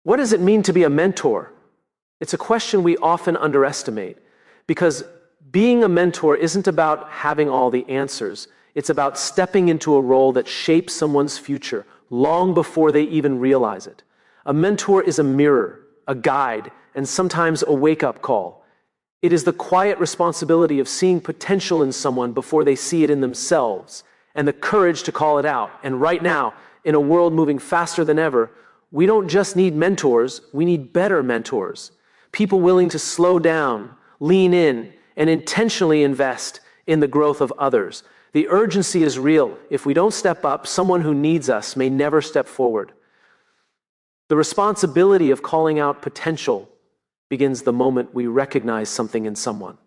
What does it mean to be a mentor? It's a question we often underestimate, because being a mentor isn't about having all the answers. It's about stepping into a role that shapes someone's future long before they even realize it. A mentor is a mirror, a guide, and sometimes a wake-up call. It is the quiet responsibility of seeing potential in someone before they see it in themselves, and the courage to call it out. And right now, in a world moving faster than ever, we don't just need mentors, we need better mentors. People willing to slow down, lean in, and intentionally invest in the growth of others. The urgency is real. If we don't step up, someone who needs us may never step forward. The responsibility of calling out potential begins the moment we recognize something in someone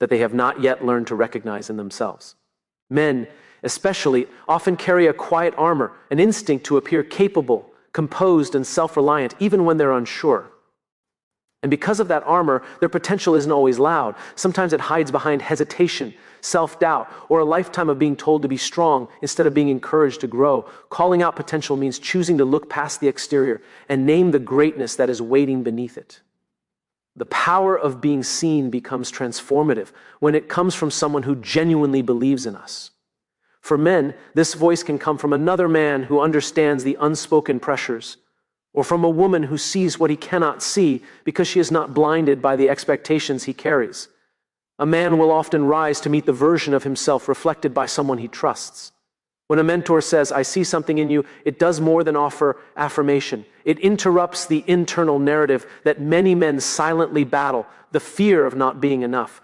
that they have not yet learned to recognize in themselves. Men, especially, often carry a quiet armor, an instinct to appear capable, composed, and self-reliant, even when they're unsure. And because of that armor, their potential isn't always loud. Sometimes it hides behind hesitation, self-doubt, or a lifetime of being told to be strong instead of being encouraged to grow. Calling out potential means choosing to look past the exterior and name the greatness that is waiting beneath it. The power of being seen becomes transformative when it comes from someone who genuinely believes in us. For men, this voice can come from another man who understands the unspoken pressures, or from a woman who sees what he cannot see because she is not blinded by the expectations he carries. A man will often rise to meet the version of himself reflected by someone he trusts. When a mentor says, "I see something in you," it does more than offer affirmation. It interrupts the internal narrative that many men silently battle, the fear of not being enough.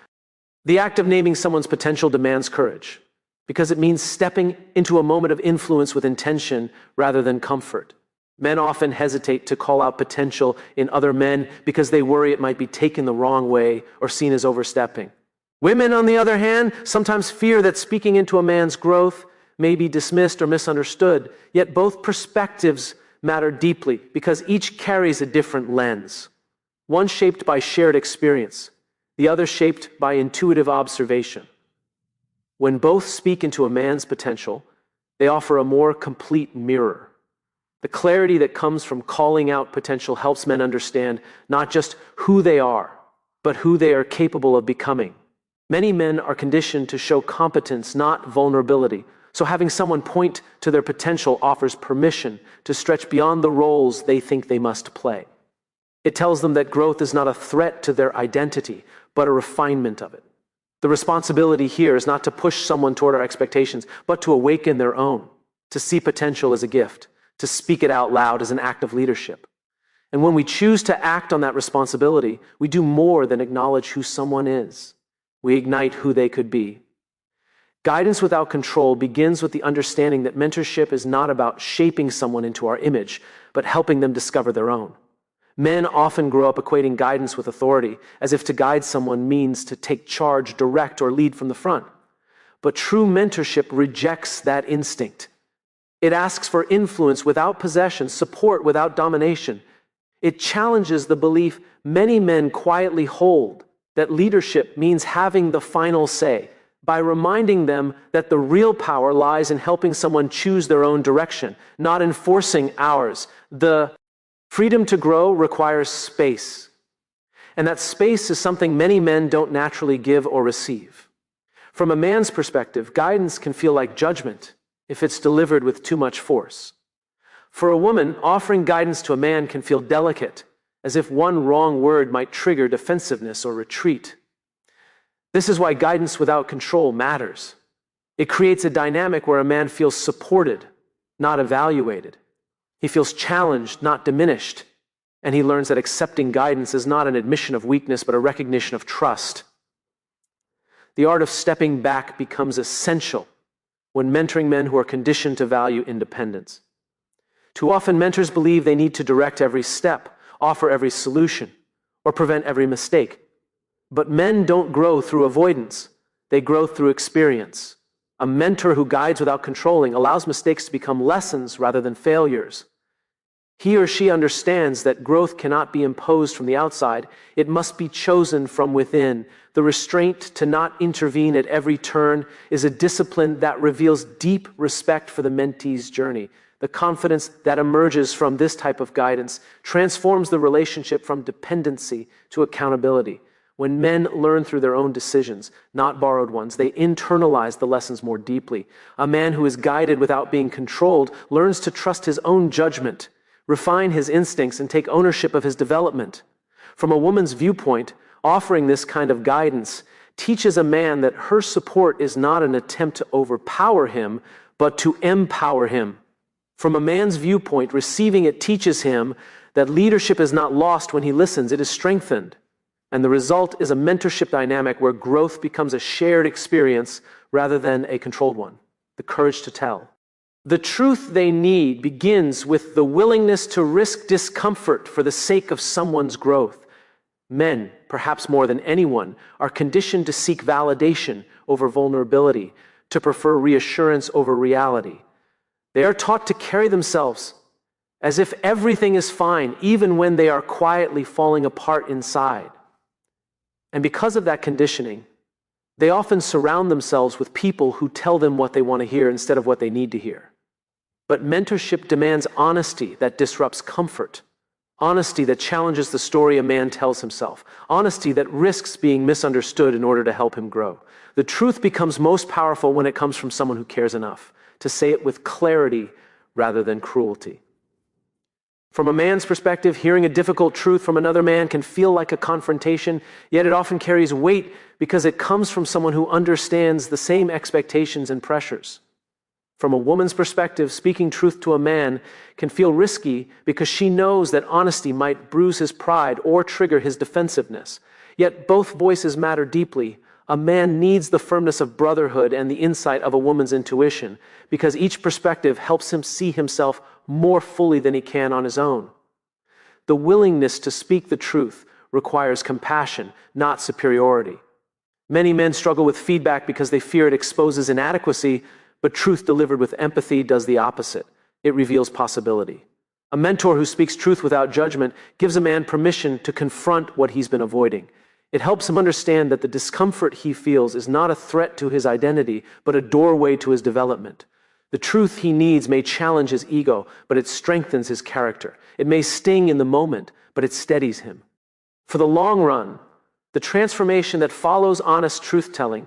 The act of naming someone's potential demands courage, because it means stepping into a moment of influence with intention rather than comfort. Men often hesitate to call out potential in other men because they worry it might be taken the wrong way or seen as overstepping. Women, on the other hand, sometimes fear that speaking into a man's growth may be dismissed or misunderstood, yet both perspectives matter deeply because each carries a different lens. One shaped by shared experience, the other shaped by intuitive observation. When both speak into a man's potential, they offer a more complete mirror. The clarity that comes from calling out potential helps men understand not just who they are, but who they are capable of becoming. Many men are conditioned to show competence, not vulnerability. So having someone point to their potential offers permission to stretch beyond the roles they think they must play. It tells them that growth is not a threat to their identity, but a refinement of it. The responsibility here is not to push someone toward our expectations, but to awaken their own, to see potential as a gift, to speak it out loud as an act of leadership. And when we choose to act on that responsibility, we do more than acknowledge who someone is. We ignite who they could be. Guidance without control begins with the understanding that mentorship is not about shaping someone into our image, but helping them discover their own. Men often grow up equating guidance with authority, as if to guide someone means to take charge, direct, or lead from the front. But true mentorship rejects that instinct. It asks for influence without possession, support without domination. It challenges the belief many men quietly hold that leadership means having the final say, by reminding them that the real power lies in helping someone choose their own direction, not enforcing ours. The freedom to grow requires space, and that space is something many men don't naturally give or receive. From a man's perspective, guidance can feel like judgment if it's delivered with too much force. For a woman, offering guidance to a man can feel delicate, as if one wrong word might trigger defensiveness or retreat. This is why guidance without control matters. It creates a dynamic where a man feels supported, not evaluated. He feels challenged, not diminished. And he learns that accepting guidance is not an admission of weakness, but a recognition of trust. The art of stepping back becomes essential when mentoring men who are conditioned to value independence. Too often, mentors believe they need to direct every step, offer every solution, or prevent every mistake. But men don't grow through avoidance. They grow through experience. A mentor who guides without controlling allows mistakes to become lessons rather than failures. He or she understands that growth cannot be imposed from the outside. It must be chosen from within. The restraint to not intervene at every turn is a discipline that reveals deep respect for the mentee's journey. The confidence that emerges from this type of guidance transforms the relationship from dependency to accountability. When men learn through their own decisions, not borrowed ones, they internalize the lessons more deeply. A man who is guided without being controlled learns to trust his own judgment, refine his instincts, and take ownership of his development. From a woman's viewpoint, offering this kind of guidance teaches a man that her support is not an attempt to overpower him, but to empower him. From a man's viewpoint, receiving it teaches him that leadership is not lost when he listens, it is strengthened. And the result is a mentorship dynamic where growth becomes a shared experience rather than a controlled one. The courage to tell. The truth they need begins with the willingness to risk discomfort for the sake of someone's growth. Men, perhaps more than anyone, are conditioned to seek validation over vulnerability, to prefer reassurance over reality. They are taught to carry themselves as if everything is fine, even when they are quietly falling apart inside. And because of that conditioning, they often surround themselves with people who tell them what they want to hear instead of what they need to hear. But mentorship demands honesty that disrupts comfort, honesty that challenges the story a man tells himself, honesty that risks being misunderstood in order to help him grow. The truth becomes most powerful when it comes from someone who cares enough to say it with clarity rather than cruelty. From a man's perspective, hearing a difficult truth from another man can feel like a confrontation, yet it often carries weight because it comes from someone who understands the same expectations and pressures. From a woman's perspective, speaking truth to a man can feel risky because she knows that honesty might bruise his pride or trigger his defensiveness. Yet both voices matter deeply. A man needs the firmness of brotherhood and the insight of a woman's intuition because each perspective helps him see himself more fully than he can on his own. The willingness to speak the truth requires compassion, not superiority. Many men struggle with feedback because they fear it exposes inadequacy, but truth delivered with empathy does the opposite. It reveals possibility. A mentor who speaks truth without judgment gives a man permission to confront what he's been avoiding. It helps him understand that the discomfort he feels is not a threat to his identity, but a doorway to his development. The truth he needs may challenge his ego, but it strengthens his character. It may sting in the moment, but it steadies him. For the long run, the transformation that follows honest truth-telling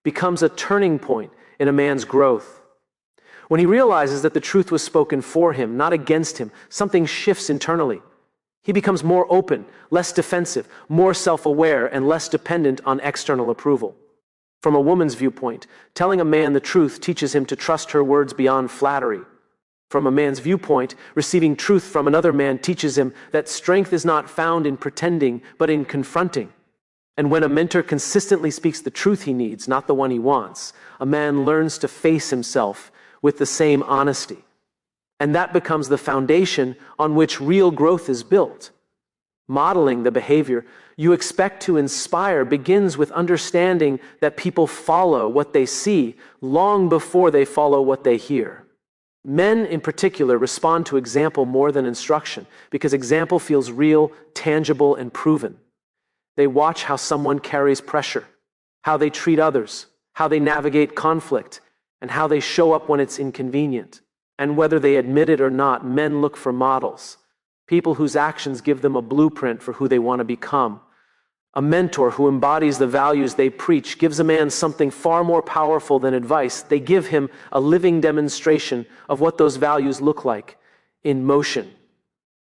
becomes a turning point in a man's growth. When he realizes that the truth was spoken for him, not against him, something shifts internally. He becomes more open, less defensive, more self-aware, and less dependent on external approval. From a woman's viewpoint, telling a man the truth teaches him to trust her words beyond flattery. From a man's viewpoint, receiving truth from another man teaches him that strength is not found in pretending, but in confronting. And when a mentor consistently speaks the truth he needs, not the one he wants, a man learns to face himself with the same honesty. And that becomes the foundation on which real growth is built. Modeling the behavior you expect to inspire begins with understanding that people follow what they see long before they follow what they hear. Men in particular respond to example more than instruction because example feels real, tangible, and proven. They watch how someone carries pressure, how they treat others, how they navigate conflict, and how they show up when it's inconvenient. And whether they admit it or not, men look for models, people whose actions give them a blueprint for who they want to become. A mentor who embodies the values they preach gives a man something far more powerful than advice. They give him a living demonstration of what those values look like in motion.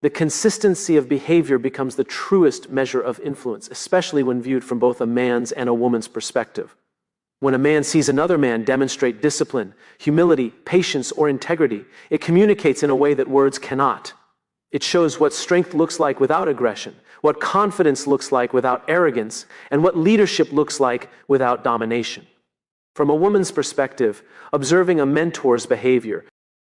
The consistency of behavior becomes the truest measure of influence, especially when viewed from both a man's and a woman's perspective. When a man sees another man demonstrate discipline, humility, patience, or integrity, it communicates in a way that words cannot. It shows what strength looks like without aggression, what confidence looks like without arrogance, and what leadership looks like without domination. From a woman's perspective, observing a mentor's behavior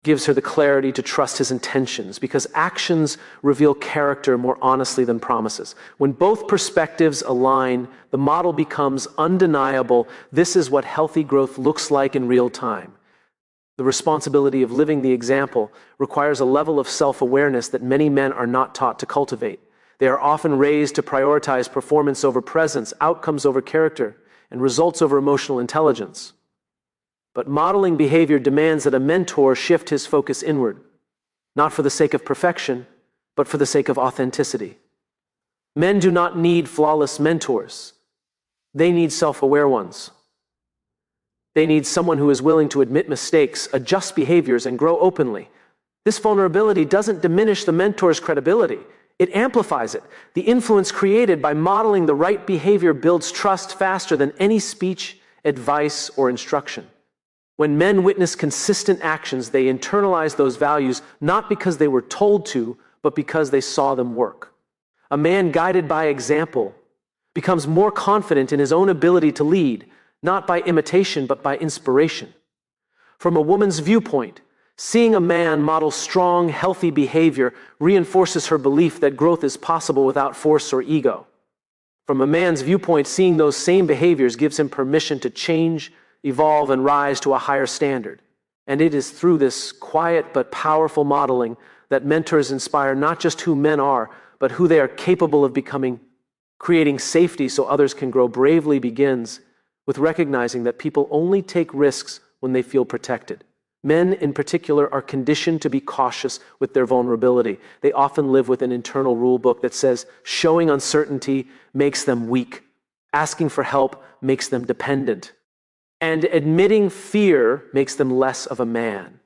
gives her the clarity to trust his intentions because actions reveal character more honestly than promises. When both perspectives align, the model becomes undeniable. This is what healthy growth looks like in real time. The responsibility of living the example requires a level of self-awareness that many men are not taught to cultivate. They are often raised to prioritize performance over presence, outcomes over character, and results over emotional intelligence. But modeling behavior demands that a mentor shift his focus inward, not for the sake of perfection, but for the sake of authenticity. Men do not need flawless mentors. They need self-aware ones. They need someone who is willing to admit mistakes, adjust behaviors, and grow openly. This vulnerability doesn't diminish the mentor's credibility. It amplifies it. The influence created by modeling the right behavior builds trust faster than any speech, advice, or instruction. When men witness consistent actions, they internalize those values not because they were told to, but because they saw them work. A man guided by example becomes more confident in his own ability to lead, not by imitation, but by inspiration. From a woman's viewpoint, seeing a man model strong, healthy behavior reinforces her belief that growth is possible without force or ego. From a man's viewpoint, seeing those same behaviors gives him permission to change, evolve, and rise to a higher standard. And it is through this quiet but powerful modeling that mentors inspire not just who men are, but who they are capable of becoming. Creating safety so others can grow bravely begins with recognizing that people only take risks when they feel protected. Men, in particular, are conditioned to be cautious with their vulnerability. They often live with an internal rule book that says showing uncertainty makes them weak, asking for help makes them dependent, and admitting fear makes them less of a man.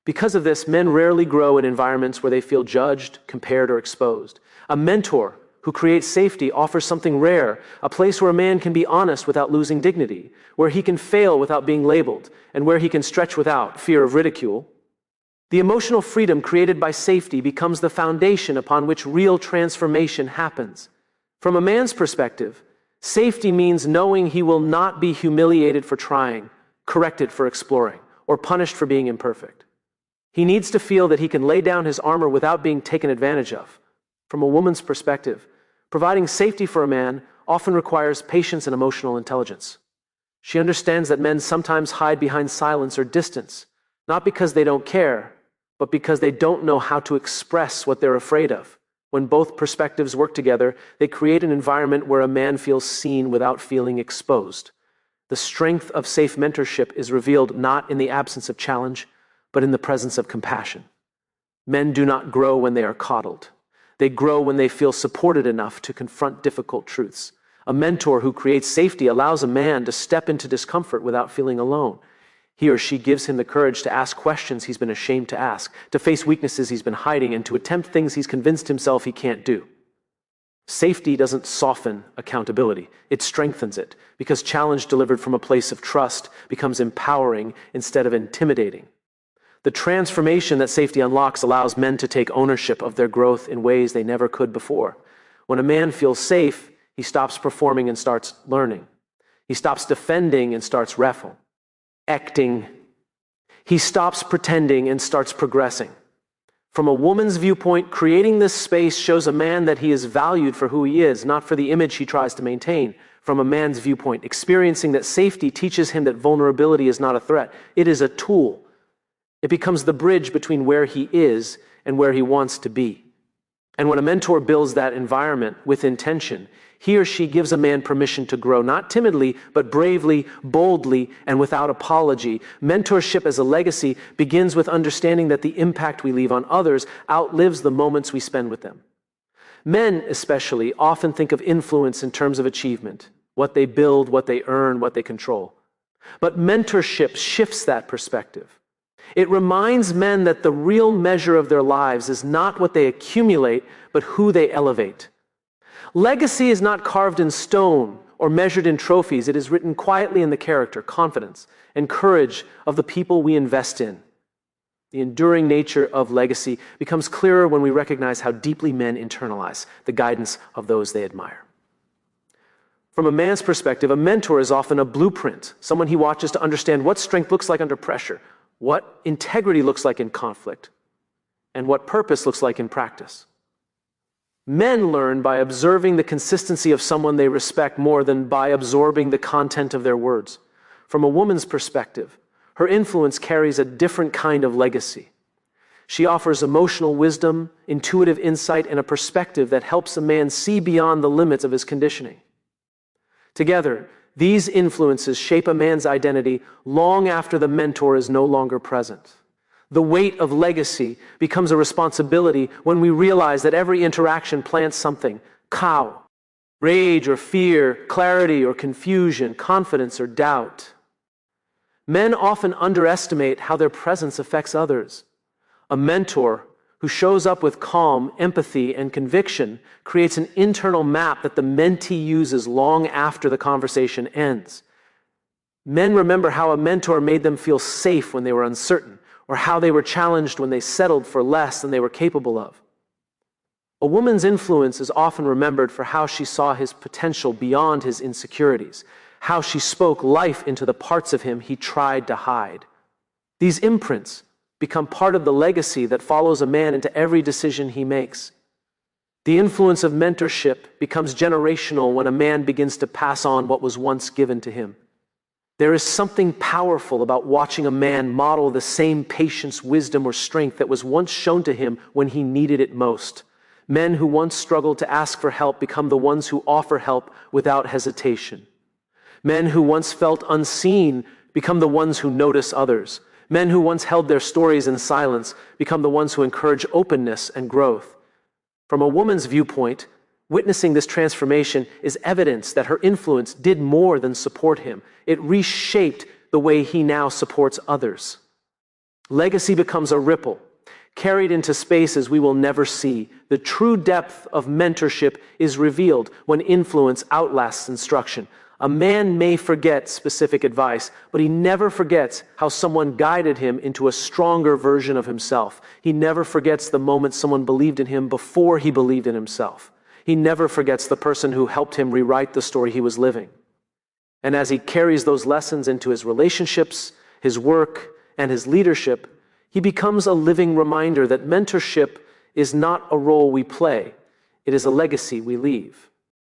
Because of this, men rarely grow in environments where they feel judged, compared, or exposed. A mentor who creates safety offers something rare, a place where a man can be honest without losing dignity, where he can fail without being labeled, and where he can stretch without fear of ridicule. The emotional freedom created by safety becomes the foundation upon which real transformation happens. From a man's perspective, safety means knowing he will not be humiliated for trying, corrected for exploring, or punished for being imperfect. He needs to feel that he can lay down his armor without being taken advantage of. From a woman's perspective, providing safety for a man often requires patience and emotional intelligence. She understands that men sometimes hide behind silence or distance, not because they don't care, but because they don't know how to express what they're afraid of. When both perspectives work together, they create an environment where a man feels seen without feeling exposed. The strength of safe mentorship is revealed not in the absence of challenge, but in the presence of compassion. Men do not grow when they are coddled. They grow when they feel supported enough to confront difficult truths. A mentor who creates safety allows a man to step into discomfort without feeling alone. He or she gives him the courage to ask questions he's been ashamed to ask, to face weaknesses he's been hiding, and to attempt things he's convinced himself he can't do. Safety doesn't soften accountability. It strengthens it, because challenge delivered from a place of trust becomes empowering instead of intimidating. The transformation that safety unlocks allows men to take ownership of their growth in ways they never could before. When a man feels safe, he stops performing and starts learning. He stops defending and starts acting. He stops pretending and starts progressing. From a woman's viewpoint, creating this space shows a man that he is valued for who he is, not for the image he tries to maintain. From a man's viewpoint, experiencing that safety teaches him that vulnerability is not a threat. It is a tool. It becomes the bridge between where he is and where he wants to be. And when a mentor builds that environment with intention, he or she gives a man permission to grow, not timidly, but bravely, boldly, and without apology. Mentorship as a legacy begins with understanding that the impact we leave on others outlives the moments we spend with them. Men, especially, often think of influence in terms of achievement, what they build, what they earn, what they control. But mentorship shifts that perspective. It reminds men that the real measure of their lives is not what they accumulate, but who they elevate. Legacy is not carved in stone or measured in trophies. It is written quietly in the character, confidence, and courage of the people we invest in. The enduring nature of legacy becomes clearer when we recognize how deeply men internalize the guidance of those they admire. From a man's perspective, a mentor is often a blueprint, someone he watches to understand what strength looks like under pressure, what integrity looks like in conflict, and what purpose looks like in practice. Men learn by observing the consistency of someone they respect more than by absorbing the content of their words. From a woman's perspective, her influence carries a different kind of legacy. She offers emotional wisdom, intuitive insight, and a perspective that helps a man see beyond the limits of his conditioning. Together, These influences shape a man's identity long after the mentor is no longer present. The weight of legacy becomes a responsibility when we realize that every interaction plants something: cow, rage or fear, clarity or confusion, confidence or doubt. Men often underestimate how their presence affects others. A mentor who shows up with calm, empathy, and conviction creates an internal map that the mentee uses long after the conversation ends. Men remember how a mentor made them feel safe when they were uncertain, or how they were challenged when they settled for less than they were capable of. A woman's influence is often remembered for how she saw his potential beyond his insecurities, how she spoke life into the parts of him he tried to hide. These imprints become part of the legacy that follows a man into every decision he makes. The influence of mentorship becomes generational when a man begins to pass on what was once given to him. There is something powerful about watching a man model the same patience, wisdom, or strength that was once shown to him when he needed it most. Men who once struggled to ask for help become the ones who offer help without hesitation. Men who once felt unseen become the ones who notice others. Men who once held their stories in silence become the ones who encourage openness and growth. From a woman's viewpoint, witnessing this transformation is evidence that her influence did more than support him. It reshaped the way he now supports others. Legacy becomes a ripple, carried into spaces we will never see. The true depth of mentorship is revealed when influence outlasts instruction. A man may forget specific advice, but he never forgets how someone guided him into a stronger version of himself. He never forgets the moment someone believed in him before he believed in himself. He never forgets the person who helped him rewrite the story he was living. And as he carries those lessons into his relationships, his work, and his leadership, he becomes a living reminder that mentorship is not a role we play, it is a legacy we leave.